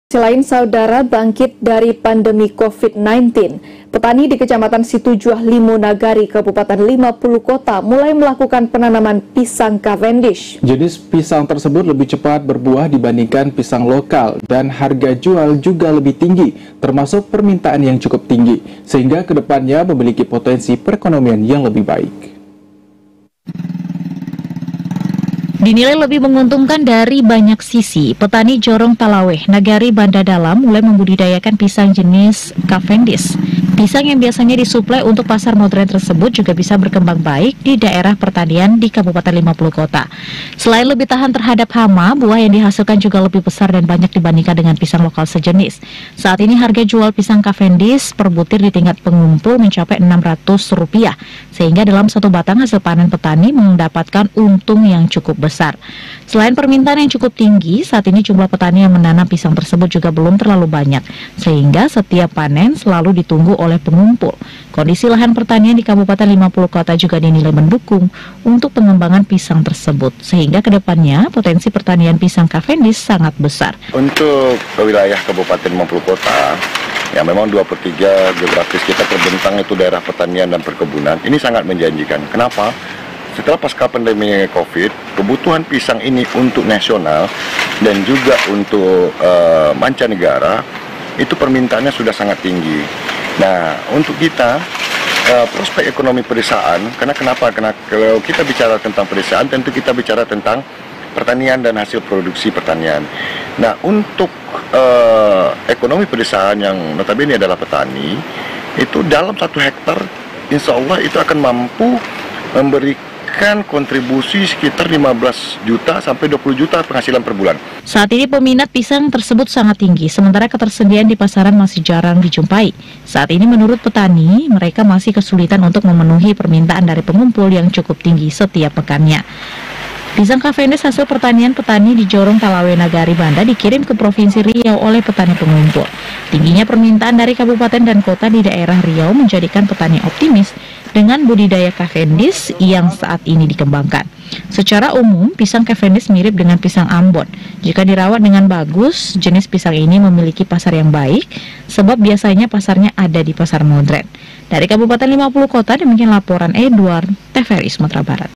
Selain saudara bangkit dari pandemi COVID-19, petani di Kecamatan Situjuah Limonagari, Kabupaten 50 Kota mulai melakukan penanaman pisang Cavendish. Jenis pisang tersebut lebih cepat berbuah dibandingkan pisang lokal dan harga jual juga lebih tinggi, termasuk permintaan yang cukup tinggi, sehingga kedepannya memiliki potensi perekonomian yang lebih baik. Dinilai lebih menguntungkan dari banyak sisi, petani Jorong Talaweh, Nagari Banda Dalam mulai membudidayakan pisang jenis Cavendish. Pisang yang biasanya disuplai untuk pasar modern tersebut juga bisa berkembang baik di daerah pertanian di Kabupaten 50 Kota. Selain lebih tahan terhadap hama, buah yang dihasilkan juga lebih besar dan banyak dibandingkan dengan pisang lokal sejenis. Saat ini harga jual pisang Cavendish per butir di tingkat pengumpul mencapai Rp600, sehingga dalam satu batang hasil panen petani mendapatkan untung yang cukup besar. Selain permintaan yang cukup tinggi, saat ini jumlah petani yang menanam pisang tersebut juga belum terlalu banyak, sehingga setiap panen selalu ditunggu oleh pengumpul. Kondisi lahan pertanian di Kabupaten 50 Kota juga dinilai mendukung untuk pengembangan pisang tersebut, sehingga kedepannya potensi pertanian pisang Cavendish sangat besar. Untuk wilayah Kabupaten 50 Kota, ya memang 2/3 geografis kita terbentang itu daerah pertanian dan perkebunan. Ini sangat menjanjikan. Kenapa? Setelah pasca pandemi COVID, kebutuhan pisang ini untuk nasional dan juga untuk mancanegara, itu permintaannya sudah sangat tinggi. Nah, untuk kita, prospek ekonomi pedesaan, kenapa? Karena kalau kita bicara tentang pedesaan, tentu kita bicara tentang pertanian dan hasil produksi pertanian. Nah, untuk ekonomi pedesaan yang notabene adalah petani, itu dalam 1 hektar, insya Allah itu akan mampu memberikan kontribusi sekitar 15 juta sampai 20 juta penghasilan per bulan. Saat ini peminat pisang tersebut sangat tinggi, sementara ketersediaan di pasaran masih jarang dijumpai. Saat ini menurut petani, mereka masih kesulitan untuk memenuhi permintaan dari pengumpul yang cukup tinggi setiap pekannya. Pisang Cavendish hasil pertanian petani di Jorong Talaweh Nagari Banda dikirim ke Provinsi Riau oleh petani pengumpul. Tingginya permintaan dari kabupaten dan kota di daerah Riau menjadikan petani optimis dengan budidaya Cavendish yang saat ini dikembangkan. Secara umum, pisang Cavendish mirip dengan pisang Ambon. Jika dirawat dengan bagus, jenis pisang ini memiliki pasar yang baik, sebab biasanya pasarnya ada di pasar modern. Dari Kabupaten 50 Kota, demikian laporan Edward, TVRI Sumatera Barat.